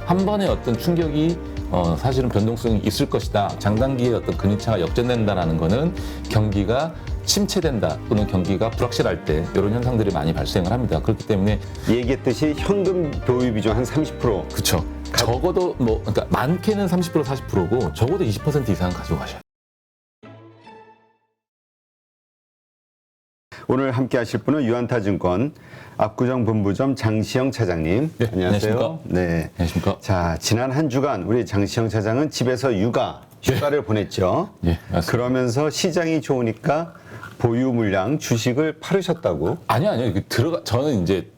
한 번의 어떤 충격이 사실은 변동성이 있을 것이다. 장단기의 어떤 근위차가 역전된다라는 거는 경기가 침체된다 또는 경기가 불확실할 때 이런 현상들이 많이 발생을 합니다. 그렇기 때문에 얘기했듯이 현금 보유 비중 한 30%. 그렇죠. 적어도 뭐 그러니까 많게는 30% 40%고 적어도 20% 이상은 가지고 가셔야 돼요. 오늘 함께 하실 분은 유한타증권 압구정 본부점 장시영 차장님. 네, 안녕하세요. 안녕하십니까. 네. 안녕하십니까. 자, 지난 한 주간 우리 장시영 차장은 집에서 휴가를 보냈죠. 네, 맞습니다. 그러면서 시장이 좋으니까 보유 물량 주식을 팔으셨다고. 아니요. 저는 이제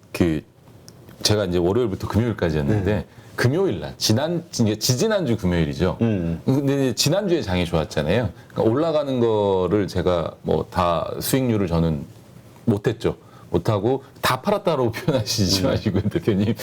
제가 이제 월요일부터 금요일까지였는데 금요일 날 지지난주 금요일이죠. 근데 이제 지난주에 장이 좋았잖아요. 그러니까 올라가는 거를 제가 뭐 다 수익률을 저는 못했죠. 못하고 다 팔았다라고 표현하시지 마시고 대표님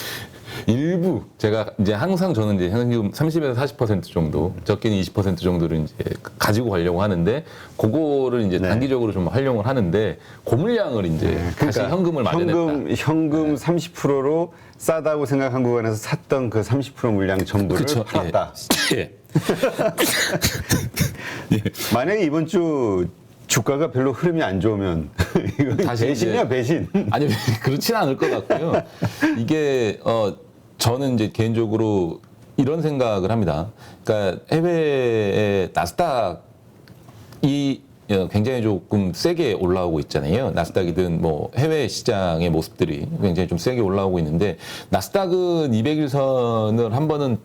일부 제가 이제 항상 저는 이제 현금 30에서 40% 정도 적게는 20% 정도를 이제 가지고 가려고 하는데 그거를 이제 단기적으로 좀 활용을 하는데 고물량을 이제 다시 현금을 마련했다. 현금 30%로 싸다고 생각한 구간에서 샀던 그 30% 물량 전부를 그쵸. 팔았다. 예. 만약에 이번 주 주가가 별로 흐름이 안 좋으면 이거 다시 배신이야 배신. 아니 그렇지는 않을 것 같고요. 이게 저는 이제 개인적으로 이런 생각을 합니다. 그러니까 해외의 나스닥이 굉장히 조금 세게 올라오고 있잖아요. 나스닥이든 뭐 해외 시장의 모습들이 굉장히 좀 세게 올라오고 있는데 나스닥은 200일선을 한 번은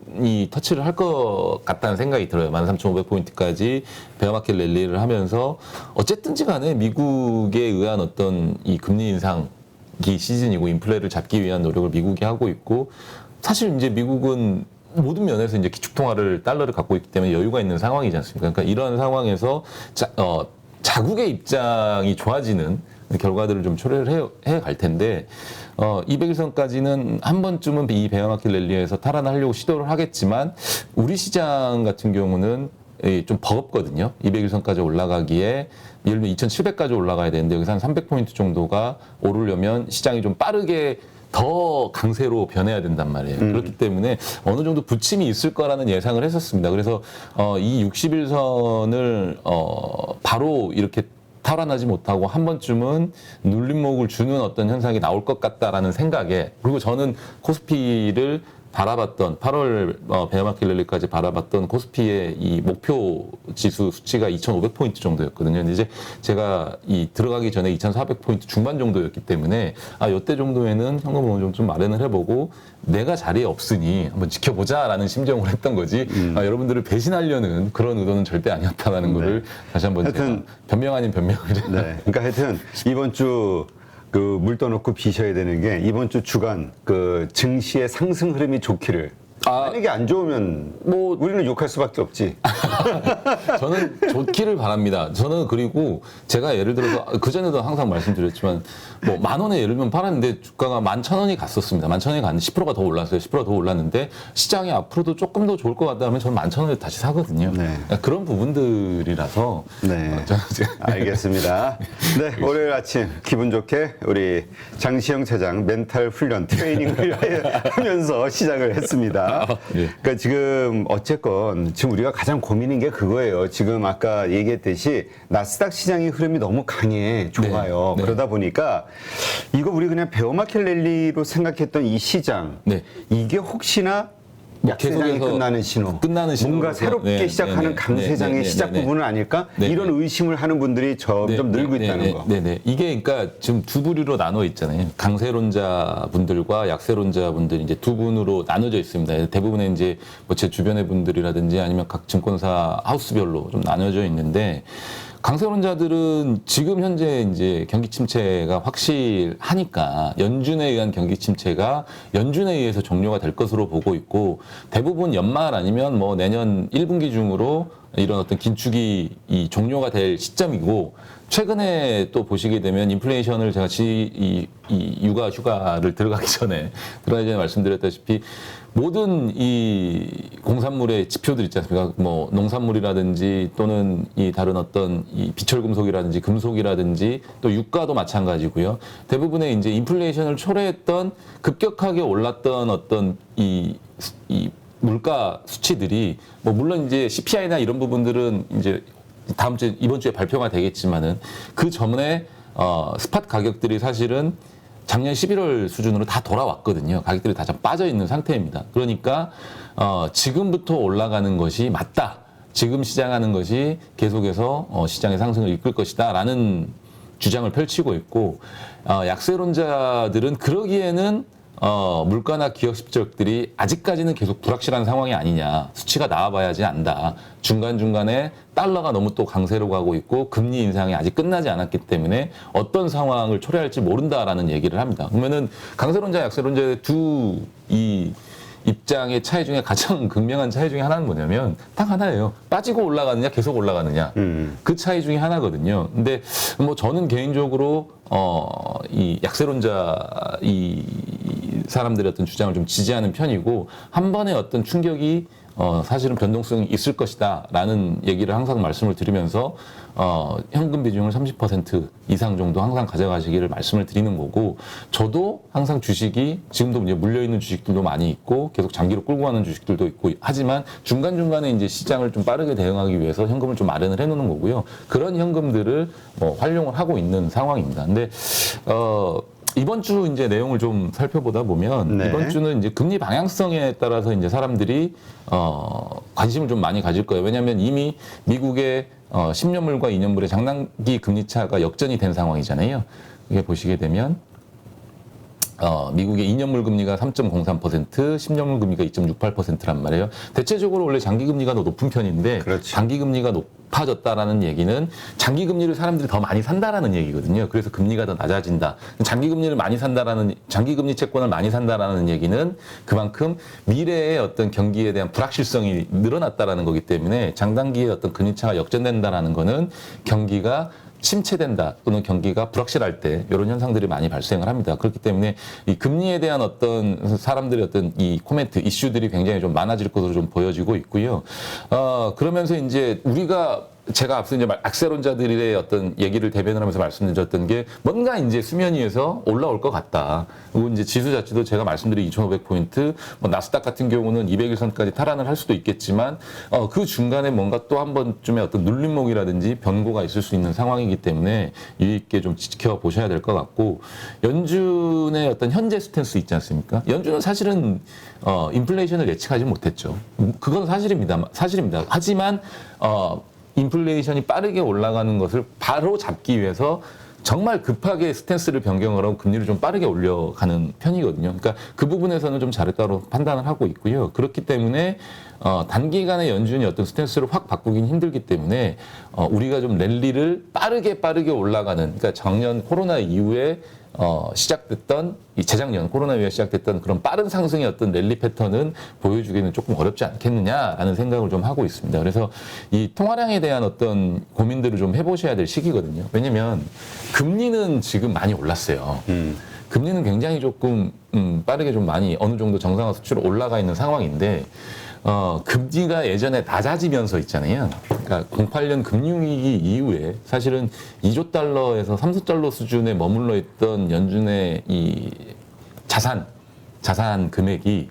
터치를 할 것 같다는 생각이 들어요. 13,500포인트까지 베어마켓 랠리를 하면서 어쨌든지 간에 미국에 의한 어떤 이 금리 인상이 시즌이고 인플레를 잡기 위한 노력을 미국이 하고 있고 사실 이제 미국은 모든 면에서 이제 기축통화를 달러를 갖고 있기 때문에 여유가 있는 상황이지 않습니까? 그러니까 이런 상황에서 자국의 입장이 좋아지는 결과들을 좀 초래를 해 갈 텐데 200일선까지는 한 번쯤은 이 베어마켓 랠리에서 탈환하려고 시도를 하겠지만 우리 시장 같은 경우는 좀 버겁거든요. 200일선까지 올라가기에 예를 들면 2,700까지 올라가야 되는데 여기서 한 300포인트 정도가 오르려면 시장이 좀 빠르게 더 강세로 변해야 된단 말이에요. 그렇기 때문에 어느 정도 부침이 있을 거라는 예상을 했었습니다. 그래서 이 60일선을 바로 이렇게 탈환하지 못하고 한 번쯤은 눌림목을 주는 어떤 현상이 나올 것 같다라는 생각에 그리고 저는 코스피를 바라봤던 8월 베어마켓 랠리까지 바라봤던 코스피의 이 목표 지수 수치가 2,500포인트 정도였거든요. 근데 이제 제가 들어가기 전에 2,400포인트 중반 정도였기 때문에 이때 정도에는 현금을 어느 정도 좀 마련을 해보고 내가 자리에 없으니 한번 지켜보자라는 심정을 했던 거지. 여러분들을 배신하려는 그런 의도는 절대 아니었다라는 거를 다시 한번 제가 변명 아닌 변명을. 네. 그러니까 하여튼 이번 주 물 떠놓고 비셔야 되는 게 이번 주 주간 증시의 상승 흐름이 좋기를. 만약에 안 좋으면 뭐 우리는 욕할 수밖에 없지. 저는 좋기를 바랍니다. 저는 그리고 제가 예를 들어서 그전에도 항상 말씀드렸지만 뭐 10,000원에 예를 들면 팔았는데 주가가 11,000원이 갔었습니다. 11,000원이 갔는데 10%가 더 올랐어요. 10%가 더 올랐는데 시장이 앞으로도 조금 더 좋을 것 같다면 저는 11,000원에 다시 사거든요. 네. 그런 부분들이라서 네. 알겠습니다. 네, 월요일 아침 기분 좋게 우리 장시영 차장 멘탈 훈련 트레이닝을 하면서 시작을 했습니다. 그러니까 지금 어쨌건 지금 우리가 가장 고민인 게 그거예요. 지금 아까 얘기했듯이 나스닥 시장의 흐름이 너무 강해 좋아요. 네. 그러다 보니까 이거 우리 그냥 베어마켓 랠리로 생각했던 이 시장 이게 혹시나 약세장이 끝나는 신호, 뭔가 새롭게 시작하는 강세장의 시작 부분은 아닐까? 이런 의심을 하는 분들이 점점 늘고 있다는 거. 이게 그러니까 지금 두 부류로 나눠 있잖아요. 강세론자 분들과 약세론자 분들이 이제 두 분으로 나눠져 있습니다. 대부분의 이제 뭐 제 주변의 분들이라든지 아니면 각 증권사 하우스별로 좀 나눠져 있는데 강세론자들은 지금 현재 이제 경기 침체가 확실하니까 연준에 의한 경기 침체가 연준에 의해서 종료가 될 것으로 보고 있고 대부분 연말 아니면 뭐 내년 1분기 중으로 이런 어떤 긴축이 종료가 될 시점이고 최근에 또 보시게 되면 인플레이션을 제가 육아 휴가를 들어가기 전에 말씀드렸다시피 모든 이 공산물의 지표들 있지 않습니까? 뭐 농산물이라든지 또는 이 다른 어떤 이 비철금속이라든지 금속이라든지 또 유가도 마찬가지고요. 대부분의 이제 인플레이션을 초래했던 급격하게 올랐던 어떤 이 물가 수치들이 뭐 물론 이제 CPI나 이런 부분들은 이제 이번 주에 발표가 되겠지만은 그 전에 스팟 가격들이 사실은 작년 11월 수준으로 다 돌아왔거든요. 가격들이 다 좀 빠져 있는 상태입니다. 그러니까 지금부터 올라가는 것이 맞다. 지금 시장하는 것이 계속해서 시장의 상승을 이끌 것이다라는 주장을 펼치고 있고 약세론자들은 그러기에는 물가나 기업 실적들이 아직까지는 계속 불확실한 상황이 아니냐. 수치가 나와봐야지 안다. 중간중간에 달러가 너무 또 강세로 가고 있고 금리 인상이 아직 끝나지 않았기 때문에 어떤 상황을 초래할지 모른다라는 얘기를 합니다. 그러면은 강세론자, 약세론자의 이 입장의 차이 중에 가장 극명한 차이 중에 하나는 뭐냐면 딱 하나예요. 빠지고 올라가느냐 계속 올라가느냐 그 차이 중에 하나거든요. 근데 뭐 저는 개인적으로 이 약세론자 이 사람들의 어떤 주장을 좀 지지하는 편이고 한 번의 어떤 충격이 사실은 변동성이 있을 것이다라는 얘기를 항상 말씀을 드리면서 현금 비중을 30% 이상 정도 항상 가져가시기를 말씀을 드리는 거고 저도 항상 주식이 지금도 이제 물려 있는 주식들도 많이 있고 계속 장기로 끌고 가는 주식들도 있고 하지만 중간중간에 이제 시장을 좀 빠르게 대응하기 위해서 현금을 좀 마련을 해 놓는 거고요. 그런 현금들을 활용을 하고 있는 상황입니다. 근데 이번 주 이제 내용을 좀 살펴보다 보면 네. 이번 주는 이제 금리 방향성에 따라서 이제 사람들이 관심을 좀 많이 가질 거예요. 왜냐하면 이미 미국의 10년물과 2년물의 장단기 금리 차가 역전이 된 상황이잖아요. 이게 보시게 되면 미국의 2년물 금리가 3.03%, 10년물 금리가 2.68%란 말이에요. 대체적으로 원래 장기 금리가 더 높은 편인데 그렇지. 장기 금리가 높아졌다라는 얘기는 장기 금리를 사람들이 더 많이 산다라는 얘기거든요. 그래서 금리가 더 낮아진다. 장기 금리를 많이 산다라는 장기 금리 채권을 많이 산다라는 얘기는 그만큼 미래의 어떤 경기에 대한 불확실성이 늘어났다라는 거기 때문에 장단기의 어떤 금리 차가 역전된다라는 거는 경기가 침체된다 또는 경기가 불확실할 때 이런 현상들이 많이 발생을 합니다. 그렇기 때문에 이 금리에 대한 어떤 사람들의 어떤 이 코멘트 이슈들이 굉장히 좀 많아질 것으로 좀 보여지고 있고요. 그러면서 이제 제가 앞서 이제 악세론자들의 어떤 얘기를 대변을 하면서 말씀드렸던 게 뭔가 이제 수면 위에서 올라올 것 같다. 그리고 이제 지수 자체도 제가 말씀드린 2,500포인트, 뭐 나스닥 같은 경우는 200일선까지 탈환을 할 수도 있겠지만 그 중간에 뭔가 또 한 번쯤의 어떤 눌림목이라든지 변고가 있을 수 있는 상황이기 때문에 유의 있게 좀 지켜보셔야 될 것 같고 연준의 어떤 현재 스탠스 있지 않습니까? 연준은 사실은 인플레이션을 예측하지 못했죠. 그건 사실입니다. 하지만 인플레이션이 빠르게 올라가는 것을 바로 잡기 위해서 정말 급하게 스탠스를 변경을 하고 금리를 좀 빠르게 올려가는 편이거든요. 그러니까 그 부분에서는 좀 잘했다고 판단을 하고 있고요. 그렇기 때문에 단기간에 연준이 어떤 스탠스를 확 바꾸긴 힘들기 때문에 우리가 좀 랠리를 빠르게 올라가는 그러니까 작년 코로나 이후에 시작됐던 재작년 코로나 이후에 시작됐던 그런 빠른 상승의 어떤 랠리 패턴은 보여주기는 조금 어렵지 않겠느냐라는 생각을 좀 하고 있습니다. 그래서 이 통화량에 대한 어떤 고민들을 좀 해보셔야 될 시기거든요. 왜냐면 금리는 지금 많이 올랐어요. 금리는 굉장히 조금 빠르게 좀 많이 어느 정도 정상화 수치로 올라가 있는 상황인데 금리가 예전에 낮아지면서 있잖아요. 그러니까 08년 금융위기 이후에 사실은 2조 달러에서 3조 달러 수준에 머물러 있던 연준의 이 자산 금액이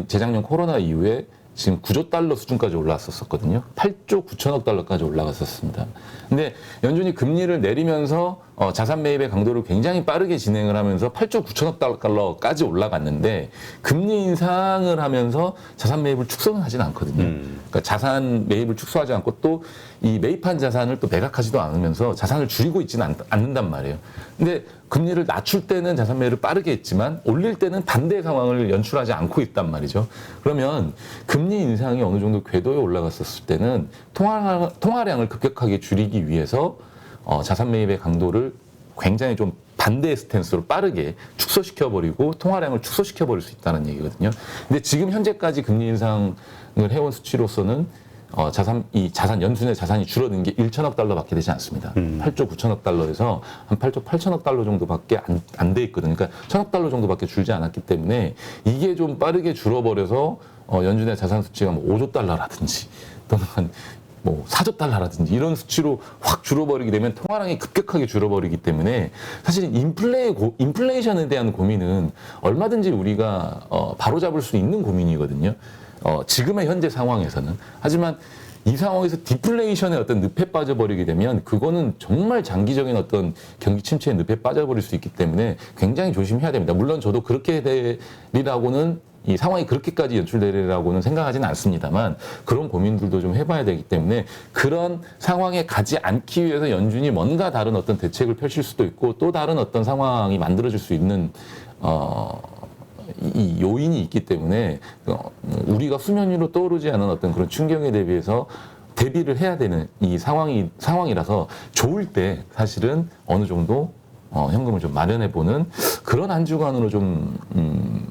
재작년 코로나 이후에 지금 9조 달러 수준까지 올라왔었거든요. 8조 9천억 달러까지 올라갔었습니다. 근데 연준이 금리를 내리면서 자산 매입의 강도를 굉장히 빠르게 진행을 하면서 8조 9천억 달러까지 올라갔는데 금리 인상을 하면서 자산 매입을 축소는 하진 않거든요. 그러니까 자산 매입을 축소하지 않고 또 이 매입한 자산을 또 매각하지도 않으면서 자산을 줄이고 있지는 않는단 말이에요. 근데 금리를 낮출 때는 자산 매입을 빠르게 했지만 올릴 때는 반대 상황을 연출하지 않고 있단 말이죠. 그러면 금리 인상이 어느 정도 궤도에 올라갔었을 때는 통화량을 급격하게 줄이기 위해서 자산 매입의 강도를 굉장히 좀 반대의 스탠스로 빠르게 축소시켜버리고 통화량을 축소시켜버릴 수 있다는 얘기거든요. 근데 지금 현재까지 금리 인상을 해온 수치로서는 연준의 자산이 줄어든 게 1천억 달러밖에 되지 않습니다. 8조 9천억 달러에서 한 8조 8천억 달러 정도밖에 안 돼 있거든요. 그러니까 1천억 달러 정도밖에 줄지 않았기 때문에 이게 좀 빠르게 줄어버려서 연준의 자산 수치가 뭐 5조 달러라든지 또는 뭐 4조 달러라든지 이런 수치로 확 줄어버리게 되면 통화량이 급격하게 줄어버리기 때문에 사실 인플레이션에 대한 고민은 얼마든지 우리가 바로잡을 수 있는 고민이거든요. 지금의 현재 상황에서는. 하지만 이 상황에서 디플레이션의 어떤 늪에 빠져버리게 되면 그거는 정말 장기적인 어떤 경기 침체의 늪에 빠져버릴 수 있기 때문에 굉장히 조심해야 됩니다. 물론 저도 그렇게 되리라고는 이 상황이 그렇게까지 연출되리라고는 생각하지는 않습니다만 그런 고민들도 좀 해봐야 되기 때문에 그런 상황에 가지 않기 위해서 연준이 뭔가 다른 어떤 대책을 펼칠 수도 있고 또 다른 어떤 상황이 만들어질 수 있는 이 요인이 있기 때문에 우리가 수면 위로 떠오르지 않은 어떤 그런 충격에 대비해서 대비를 해야 되는 이 상황이라서 좋을 때 사실은 어느 정도 현금을 좀 마련해보는 그런 한 주간으로 좀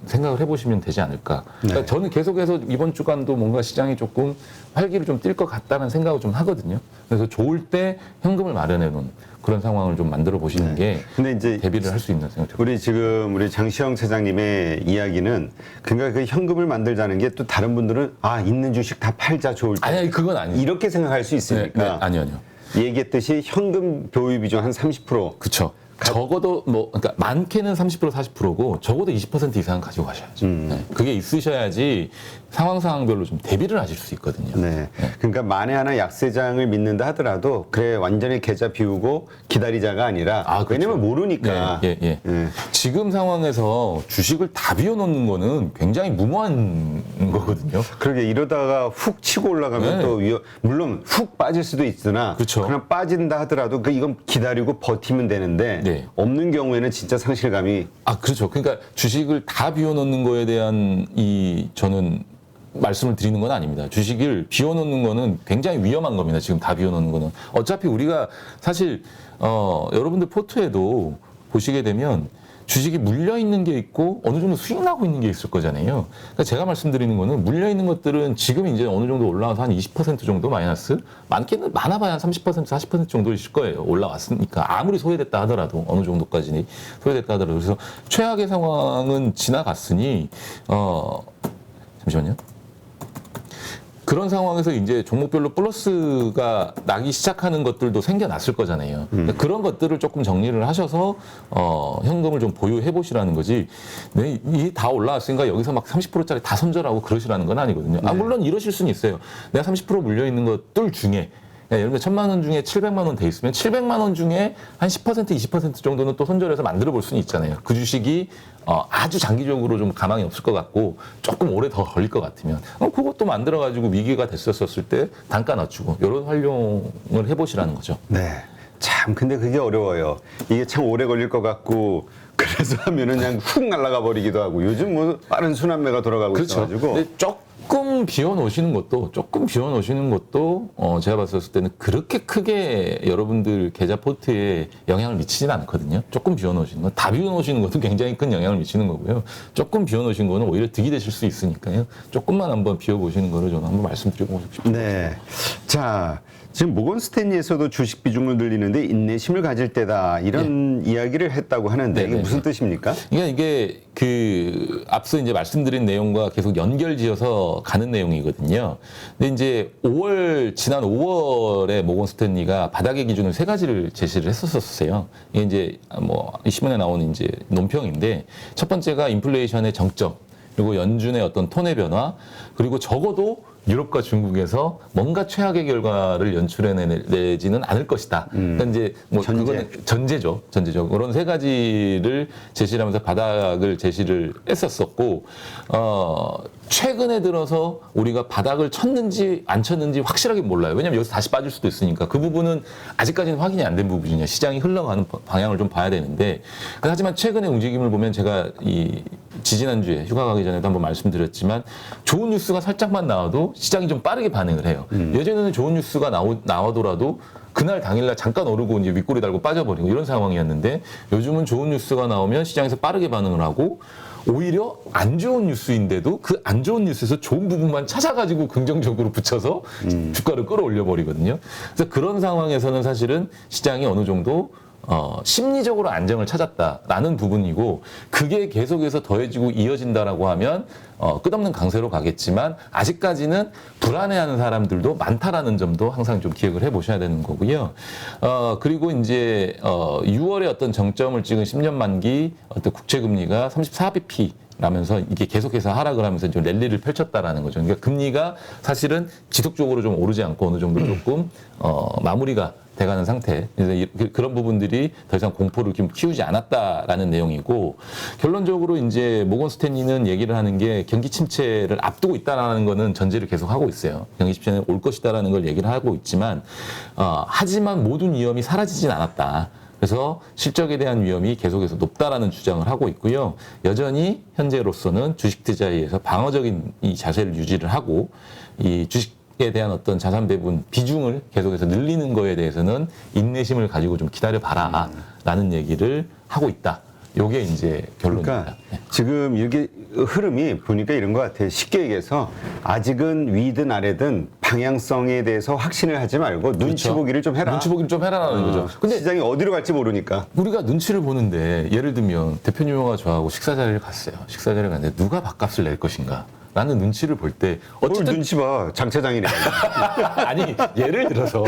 생각을 해보시면 되지 않을까. 그러니까 저는 계속해서 이번 주간도 뭔가 시장이 조금 활기를 좀 띨 것 같다는 생각을 좀 하거든요. 그래서 좋을 때 현금을 마련해놓은 그런 상황을 좀 만들어 보시는 게 근데 이제 대비를 할 수 있는 생각. 우리 장시영 차장님의 이야기는 그러니까 그 현금을 만들자는 게 또 다른 분들은 있는 주식 다 팔자 좋을 때. 아니 그건 아니에요. 이렇게 생각할 수 있으니까. 네, 아니요. 얘기했듯이 현금 보유 비중 한 30%. 그렇죠. 적어도 그러니까 많게는 30% 40%고 적어도 20% 이상은 가지고 가셔야죠. 네. 그게 있으셔야지 상황별로 좀 대비를 하실 수 있거든요. 네. 그러니까 만에 하나 약세장을 믿는다 하더라도 그래 완전히 계좌 비우고 기다리자가 아니라 그렇죠. 왜냐면 모르니까. 예. 지금 상황에서 주식을 다 비워놓는 거는 굉장히 무모한 거거든요. 그러게 이러다가 훅 치고 올라가면 또 물론 훅 빠질 수도 있으나 그렇죠. 그냥 빠진다 하더라도 이건 기다리고 버티면 되는데 없는 경우에는 진짜 상실감이 그렇죠. 그러니까 주식을 다 비워놓는 거에 대한 저는 말씀을 드리는 건 아닙니다. 주식을 비워놓는 거는 굉장히 위험한 겁니다. 지금 다 비워놓는 거는. 어차피 우리가 사실 여러분들 포트에도 보시게 되면 주식이 물려있는 게 있고 어느 정도 수익 나고 있는 게 있을 거잖아요. 그러니까 제가 말씀드리는 거는 물려있는 것들은 지금 이제 어느 정도 올라와서 한 20% 정도 마이너스? 많아봐야 한 30%, 40% 정도 있을 거예요. 올라왔으니까. 아무리 소외됐다 하더라도 어느 정도까지 소외됐다 하더라도. 그래서 최악의 상황은 지나갔으니 잠시만요. 그런 상황에서 이제 종목별로 플러스가 나기 시작하는 것들도 생겨났을 거잖아요. 그러니까 그런 것들을 조금 정리를 하셔서 현금을 좀 보유해 보시라는 거지. 네, 이 다 올라왔으니까 여기서 막 30%짜리 다 손절하고 그러시라는 건 아니거든요. 물론 이러실 수는 있어요. 내가 30% 물려 있는 것들 중에 예를 들면 1,000만 원 중에 700만 원 돼 있으면 700만 원 중에 한 10%, 20% 정도는 또 손절해서 만들어 볼 수는 있잖아요. 그 주식이 아주 장기적으로 좀 가망이 없을 것 같고 조금 오래 더 걸릴 것 같으면 그것도 만들어 가지고 위기가 됐었을 때 단가 낮추고 이런 활용을 해보시라는 거죠. 네. 참 근데 그게 어려워요. 이게 참 오래 걸릴 것 같고 그래서 하면은 그냥 훅 날아가 버리기도 하고 요즘 뭐 빠른 순환매가 돌아가고 있어가지고. 근데 조금 비워놓으시는 것도 제가 봤을 때는 그렇게 크게 여러분들 계좌 포트에 영향을 미치진 않거든요. 조금 비워놓으시는 건, 다 비워놓으시는 것도 굉장히 큰 영향을 미치는 거고요. 조금 비워놓으신 거는 오히려 득이 되실 수 있으니까요. 조금만 한번 비워보시는 거를 저는 한번 말씀드리고 싶습니다. 네. 자, 지금 모건 스탠리에서도 주식 비중을 늘리는데 인내심을 가질 때다 이런 이야기를 했다고 하는데 이게 무슨 뜻입니까? 그러니까 이게 앞서 이제 말씀드린 내용과 계속 연결지어서 가는 내용이거든요. 근데 이제 지난 5월에 모건 스탠리가 바닥의 기준을 3가지를 제시를 했었어요. 이게 이제 이 신문에 나오는 이제 논평인데 첫 번째가 인플레이션의 정점, 그리고 연준의 어떤 톤의 변화, 그리고 적어도 유럽과 중국에서 뭔가 최악의 결과를 연출해내지는 않을 것이다. 그러니까 이제 그거는 전제죠. 그런 3가지를 제시를 하면서 바닥을 제시를 했었었고, 최근에 들어서 우리가 바닥을 쳤는지 안 쳤는지 확실하게 몰라요. 왜냐면 여기서 다시 빠질 수도 있으니까. 그 부분은 아직까지는 확인이 안 된 부분이냐. 시장이 흘러가는 방향을 좀 봐야 되는데. 하지만 최근의 움직임을 보면 제가 지지난주에 휴가 가기 전에도 한번 말씀드렸지만 좋은 뉴스가 살짝만 나와도 시장이 좀 빠르게 반응을 해요. 예전에는 좋은 뉴스가 나오더라도 그날 당일날 잠깐 오르고 이제 윗꼬리 달고 빠져버리고 이런 상황이었는데 요즘은 좋은 뉴스가 나오면 시장에서 빠르게 반응을 하고 오히려 안 좋은 뉴스인데도 그 안 좋은 뉴스에서 좋은 부분만 찾아가지고 긍정적으로 붙여서 주가를 끌어올려 버리거든요. 그래서 그런 상황에서는 사실은 시장이 어느 정도 심리적으로 안정을 찾았다라는 부분이고 그게 계속해서 더해지고 이어진다라고 하면 끝없는 강세로 가겠지만 아직까지는 불안해하는 사람들도 많다라는 점도 항상 좀 기억을 해보셔야 되는 거고요. 그리고 이제 6월에 어떤 정점을 찍은 10년 만기 어떤 국채금리가 34bp 라면서 이게 계속해서 하락을 하면서 좀 랠리를 펼쳤다라는 거죠. 그러니까 금리가 사실은 지속적으로 좀 오르지 않고 어느 정도 조금 마무리가 돼가는 상태. 그래서 그런 부분들이 더 이상 공포를 좀 키우지 않았다라는 내용이고 결론적으로 이제 모건 스탠리는 얘기를 하는 게 경기 침체를 앞두고 있다라는 거는 전제를 계속 하고 있어요. 경기 침체는 올 것이다라는 걸 얘기를 하고 있지만 하지만 모든 위험이 사라지진 않았다. 그래서 실적에 대한 위험이 계속해서 높다라는 주장을 하고 있고요. 여전히 현재로서는 주식 투자에 의해서 방어적인 이 자세를 유지를 하고 이 주식에 대한 어떤 자산 배분 비중을 계속해서 늘리는 거에 대해서는 인내심을 가지고 좀 기다려봐라 라는 얘기를 하고 있다. 요게 이제 결론입니다. 그러니까 지금 이렇게 흐름이 보니까 이런 것 같아요. 쉽게 얘기해서 아직은 위든 아래든 방향성에 대해서 확신을 하지 말고 눈치 그렇죠. 보기를 좀 해라. 눈치 보기를 좀 해라라는 거죠. 근데 시장이 어디로 갈지 모르니까. 우리가 눈치를 보는데 예를 들면 대표님과 저하고 식사 자리를 갔어요. 식사 자리를 갔는데 누가 밥값을 낼 것인가? 라는 눈치를 볼 때 뭘 어쨌든 눈치 봐. 장 차장이네. 아니 예를 들어서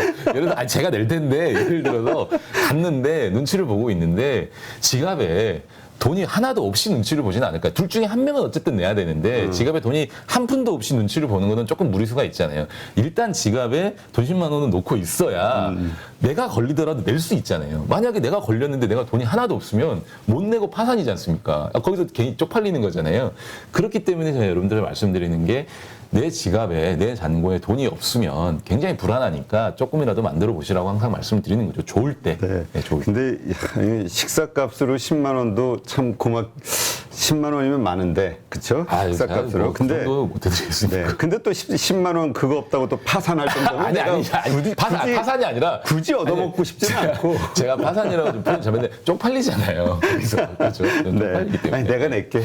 아니 제가 낼 텐데 예를 들어서 갔는데 눈치를 보고 있는데 지갑에 돈이 하나도 없이 눈치를 보지는 않을까요? 둘 중에 한 명은 어쨌든 내야 되는데 지갑에 돈이 한 푼도 없이 눈치를 보는 거는 조금 무리수가 있잖아요. 일단 지갑에 돈 10만 원은 놓고 있어야 내가 걸리더라도 낼 수 있잖아요. 만약에 내가 걸렸는데 내가 돈이 하나도 없으면 못 내고 파산이지 않습니까? 거기서 괜히 쪽팔리는 거잖아요. 그렇기 때문에 제가 여러분들 말씀드리는 게 내 지갑에 내 잔고에 돈이 없으면 굉장히 불안하니까 조금이라도 만들어 보시라고 항상 말씀을 드리는 거죠. 좋을 때. 네. 네, 좋을 때. 근데 식사값으로 10만 원도 참 10만 원이면 많은데, 그쵸? 식사값으로. 뭐 근데, 못 해드리겠습니다. 네. 근데 또 10만 원 그거 없다고 또 파산할 정도면 아니, 파산이 아니라 굳이 얻어먹고 싶지는 않고. 제가 파산이라고 좀 표현 잘했는데 쪽팔리잖아요. 그래서 그렇죠. 쪽팔리기 때문에. 아니, 내가 낼게.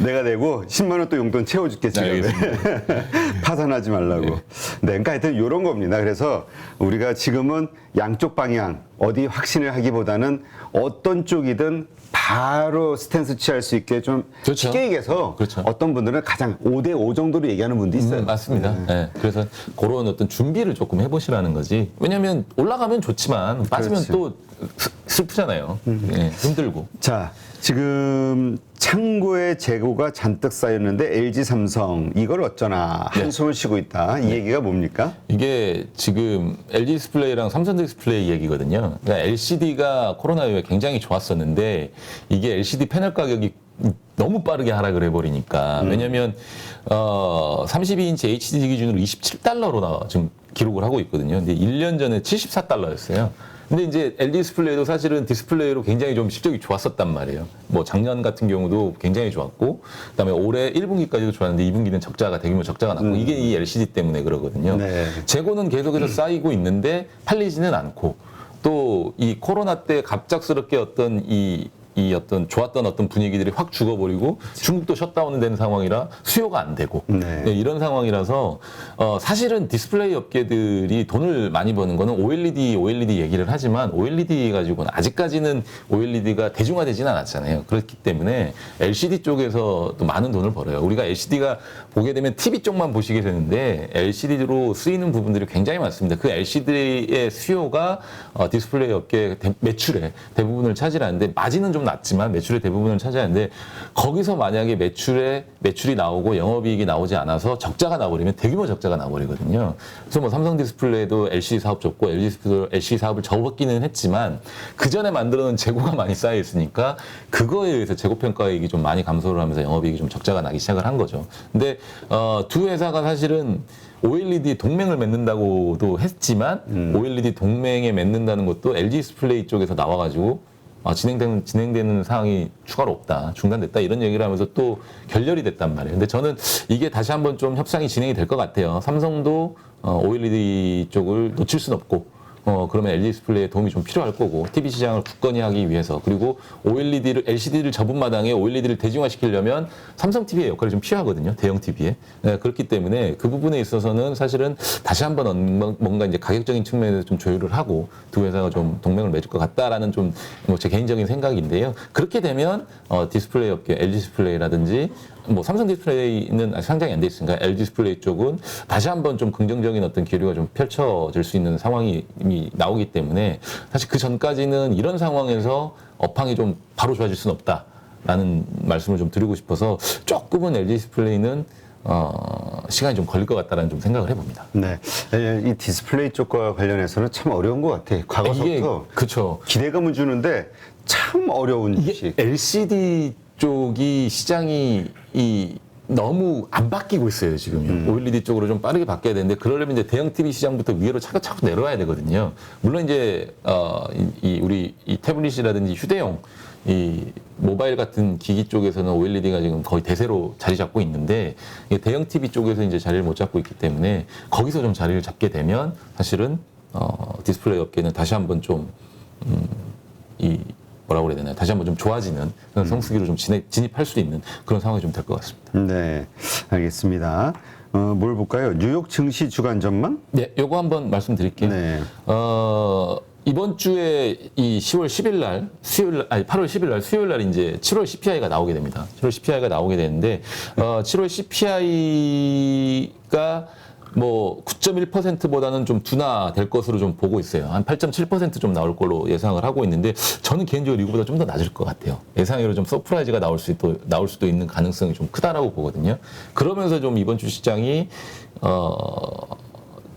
내가 내고 10만 원 또 용돈 채워줄게, 지금. 파산하지 말라고. 네. 그러니까 하여튼 이런 겁니다. 그래서 우리가 지금은 양쪽 방향 어디 확신을 하기보다는 어떤 쪽이든 바로 스탠스 취할 수 있게 좀 그렇죠. 쉽게 얘기해서 그렇죠. 어떤 분들은 가장 5대5 정도로 얘기하는 분도 있어요. 맞습니다. 네. 그래서 그런 어떤 준비를 조금 해보시라는 거지. 왜냐하면 올라가면 좋지만 빠지면 그렇지. 또 슬프잖아요. 네, 힘들고. 자, 지금 창고에 재고가 잔뜩 쌓였는데 LG 삼성 이걸 어쩌나 한숨을 쉬고 있다. 이 얘기가 뭡니까? 이게 지금 LG 디스플레이랑 삼성 디스플레이 얘기거든요. 그러니까 LCD가 코로나 이후에 굉장히 좋았었는데 이게 LCD 패널 가격이 너무 빠르게 하락을 해버리니까 왜냐면 32인치 HD 기준으로 27달러로 지금 기록을 하고 있거든요. 근데 1년 전에 74달러였어요. 근데 이제 LG 디스플레이도 사실은 디스플레이로 굉장히 좀 실적이 좋았었단 말이에요. 뭐 작년 같은 경우도 굉장히 좋았고, 그다음에 올해 1분기까지도 좋았는데 2분기는 적자가 대규모 적자가 났고 이게 이 LCD 때문에 그러거든요. 네. 재고는 계속해서 쌓이고 있는데 팔리지는 않고 또 이 코로나 때 갑작스럽게 어떤 이 어떤 좋았던 어떤 분위기들이 확 죽어버리고 중국도 셧다운 된 상황이라 수요가 안 되고 네. 네, 이런 상황이라서 사실은 디스플레이 업계들이 돈을 많이 버는 거는 OLED 얘기를 하지만 OLED 가지고는 아직까지는 OLED가 대중화되지는 않았잖아요. 그렇기 때문에 LCD 쪽에서 또 많은 돈을 벌어요. 우리가 LCD가 보게 되면 TV 쪽만 보시게 되는데 LCD로 쓰이는 부분들이 굉장히 많습니다. 그 LCD의 수요가 디스플레이 업계 매출의 대부분을 차지하는데 마진은 좀 낮지만 매출의 대부분을 차지하는데 거기서 만약에 매출이 나오고 영업이익이 나오지 않아서 적자가 나버리면 대규모 적자가 나버리거든요. 그래서 뭐 삼성 디스플레이도 LCD 사업 접고 LCD 사업을 접었기는 했지만 그 전에 만들어놓은 재고가 많이 쌓여 있으니까 그거에 의해서 재고 평가이익이 좀 많이 감소를 하면서 영업이익이 좀 적자가 나기 시작을 한 거죠. 근데 두 회사가 사실은 OLED 동맹을 맺는다고도 했지만 OLED 동맹에 맺는다는 것도 LG 디스플레이 쪽에서 나와가지고 진행되는 상황이 추가로 없다, 중단됐다 이런 얘기를 하면서 또 결렬이 됐단 말이에요. 근데 저는 이게 다시 한번 좀 협상이 진행이 될 것 같아요. 삼성도 OLED 쪽을 놓칠 수는 없고 그러면 LG 디스플레이에 도움이 좀 필요할 거고 TV 시장을 굳건히 하기 위해서 그리고 LCD를 접은 마당에 OLED를 대중화시키려면 삼성 TV의 역할이 좀 필요하거든요. 대형 TV에. 네, 그렇기 때문에 그 부분에 있어서는 사실은 다시 한번 뭔가 이제 가격적인 측면에서 좀 조율을 하고 두 회사가 좀 동맹을 맺을 것 같다라는 좀 제 개인적인 생각인데요. 그렇게 되면 디스플레이 업계, LG 디스플레이라든지 뭐 삼성 디스플레이는 아직 상장이 안 돼 있으니까 LG 디스플레이 쪽은 다시 한번 좀 긍정적인 어떤 기류가 좀 펼쳐질 수 있는 상황이 이미 나오기 때문에 사실 그 전까지는 이런 상황에서 업황이 좀 바로 좋아질 수는 없다라는 말씀을 좀 드리고 싶어서 조금은 LG 디스플레이는 시간이 좀 걸릴 것 같다라는 좀 생각을 해봅니다. 네, 이 디스플레이 쪽과 관련해서는 참 어려운 것 같아. 과거부터 그렇죠. 기대감을 주는데 참 어려운 주식. LCD 쪽이 시장이 너무 안 바뀌고 있어요, 지금요. OLED 쪽으로 좀 빠르게 바뀌어야 되는데, 그러려면 이제 대형 TV 시장부터 위로 차근차근 내려와야 되거든요. 물론 이제, 우리 이 태블릿이라든지 휴대용, 이 모바일 같은 기기 쪽에서는 OLED가 지금 거의 대세로 자리 잡고 있는데, 대형 TV 쪽에서 이제 자리를 못 잡고 있기 때문에, 거기서 좀 자리를 잡게 되면, 사실은, 디스플레이 업계는 다시 한번 좀, 뭐라고 그래야 되나요? 다시 한번 좀 좋아지는 그런 성수기로 좀 진입할 수 있는 그런 상황이 좀 될 것 같습니다. 네, 알겠습니다. 뭘 볼까요? 뉴욕 증시 주간 전망? 네, 요거 한번 말씀드릴게요. 네. 이번 주에 이 10월 10일 날, 8월 10일 날 수요일 날 이제 7월 CPI가 나오게 됩니다. 7월 CPI가 나오게 되는데, 7월 CPI가 뭐 9.1%보다는 좀 둔화될 것으로 좀 보고 있어요. 한 8.7% 좀 나올 걸로 예상을 하고 있는데 저는 개인적으로 이거보다 좀 더 낮을 것 같아요. 예상외로 좀 서프라이즈가 나올 수도 있는 가능성이 좀 크다라고 보거든요. 그러면서 좀 이번 주 시장이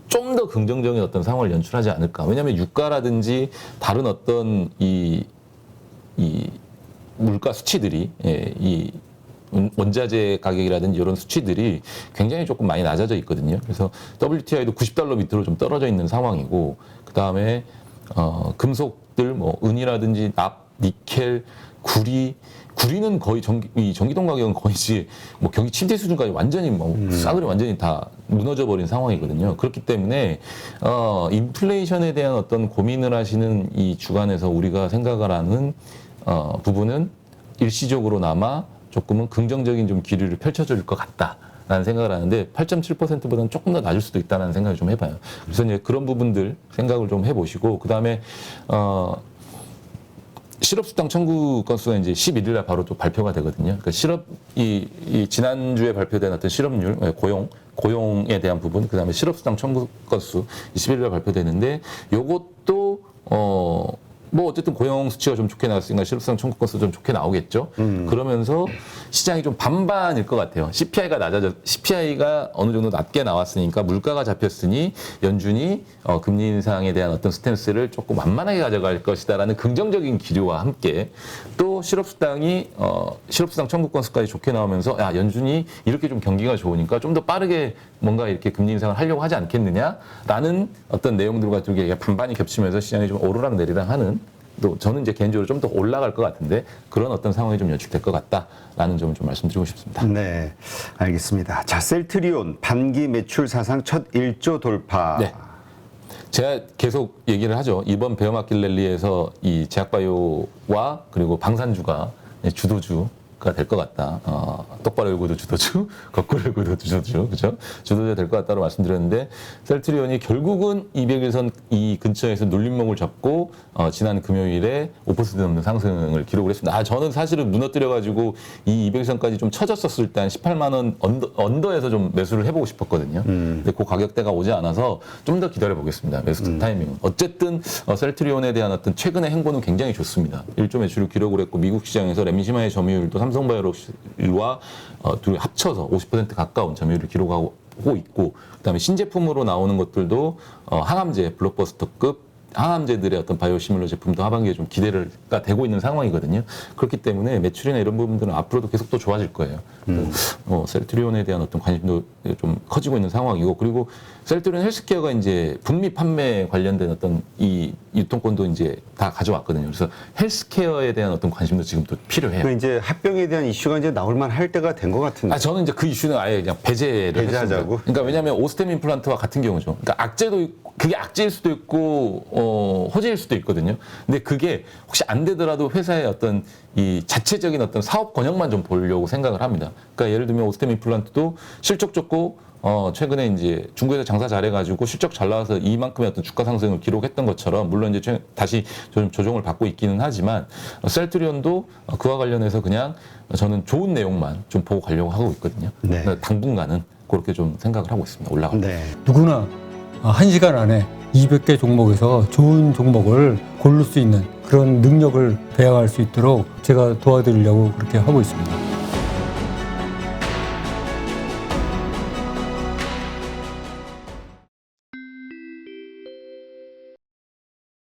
좀 더 긍정적인 어떤 상황을 연출하지 않을까. 왜냐하면 유가라든지 다른 어떤 이 물가 수치들이 이 원자재 가격이라든지 이런 수치들이 굉장히 조금 많이 낮아져 있거든요. 그래서 WTI도 90달러 밑으로 좀 떨어져 있는 상황이고, 그 다음에 금속들 뭐 은이라든지 납, 니켈, 구리는 거의 전기동 가격은 거의 뭐 경기 침체 수준까지 완전히 뭐 싸그리 완전히 다 무너져 버린 상황이거든요. 그렇기 때문에 인플레이션에 대한 어떤 고민을 하시는 이 주간에서 우리가 생각을 하는 부분은 일시적으로나마 조금은 긍정적인 좀 기류를 펼쳐줄 것 같다라는 생각을 하는데 8.7%보다는 조금 더 낮을 수도 있다는 생각을 좀 해봐요. 그래서 이제 그런 부분들 생각을 좀 해보시고 그 다음에 실업수당 청구 건수가 이제 11일 날 바로 또 발표가 되거든요. 그러니까 이 지난주에 발표된 어떤 실업률, 고용에 대한 부분, 그 다음에 실업수당 청구 건수 21일 날 발표되는데 요것도 뭐 어쨌든 고용 수치가 좀 좋게 나왔으니까 실업수당 청구 건수 좀 좋게 나오겠죠. 그러면서 시장이 좀 반반일 것 같아요. CPI가 어느 정도 낮게 나왔으니까 물가가 잡혔으니 연준이 금리 인상에 대한 어떤 스탠스를 조금 완만하게 가져갈 것이다라는 긍정적인 기류와 함께 또 실업수당 청구 건수까지 좋게 나오면서 야, 연준이 이렇게 좀 경기가 좋으니까 좀 더 빠르게 뭔가 이렇게 금리 인상을 하려고 하지 않겠느냐라는 어떤 내용들과 좀 반반이 겹치면서 시장이 좀 오르락 내리락 하는, 또 저는 이제 개인적으로 좀 더 올라갈 것 같은데 그런 어떤 상황이 좀 연출될 것 같다라는 점을 좀 말씀드리고 싶습니다. 네, 알겠습니다. 자, 셀트리온 반기 매출 사상 첫 1조 돌파. 네. 제가 계속 얘기를 하죠. 이번 베어마켓 랠리에서 이 제약바이오와 그리고 방산주가 주도주가 될 것 같다. 똑바로 열고도 주도주, 거꾸로 열고도 주도주, 그죠? 주도주가 될 것 같다고 말씀드렸는데, 셀트리온이 결국은 200일선 이 근처에서 눌림목을 잡고, 지난 금요일에 5% 넘는 상승을 기록을 했습니다. 저는 사실은 무너뜨려가지고 이 200일선까지 좀 쳐졌었을 때 한 18만원 언더에서 좀 매수를 해보고 싶었거든요. 근데 그 가격대가 오지 않아서 좀 더 기다려보겠습니다. 매수 타이밍은. 어쨌든, 셀트리온에 대한 어떤 최근의 행보는 굉장히 좋습니다. 1조 매출을 기록을 했고, 미국 시장에서 레미시마의 점유율도 삼성바이오로와 둘이 합쳐서 50% 가까운 점유율을 기록하고 있고, 그다음에 신제품으로 나오는 것들도 항암제, 블록버스터급 항암제들의 어떤 바이오시밀러 제품도 하반기에 좀 기대가 되고 있는 상황이거든요. 그렇기 때문에 매출이나 이런 부분들은 앞으로도 계속 또 좋아질 거예요. 셀트리온에 대한 어떤 관심도 좀 커지고 있는 상황이고, 그리고 셀트리온 헬스케어가 이제 북미 판매 관련된 어떤 이 유통권도 이제 다 가져왔거든요. 그래서 헬스케어에 대한 어떤 관심도 지금 또 필요해요. 그 이제 합병에 대한 이슈가 이제 나올만 할 때가 된 것 같은데. 저는 이제 그 이슈는 아예 그냥 배제하자고. 그러니까 왜냐하면 오스템 임플란트와 같은 경우죠. 그러니까 그게 악재일 수도 있고 호재일 수도 있거든요. 근데 그게 혹시 안 되더라도 회사의 어떤 이 자체적인 어떤 사업 권역만 좀 보려고 생각을 합니다. 그러니까 예를 들면 오스템 임플란트도 실적 좋고 최근에 이제 중국에서 장사 잘해가지고 실적 잘 나와서 이만큼의 어떤 주가 상승을 기록했던 것처럼 물론 이제 다시 좀 조정을 받고 있기는 하지만 셀트리온도 그와 관련해서 그냥 저는 좋은 내용만 좀 보고 가려고 하고 있거든요. 네. 그러니까 당분간은 그렇게 좀 생각을 하고 있습니다. 올라가. 네. 누구나 1시간 안에 200개 종목에서 좋은 종목을 고를 수 있는 그런 능력을 배양할 수 있도록 제가 도와드리려고 그렇게 하고 있습니다.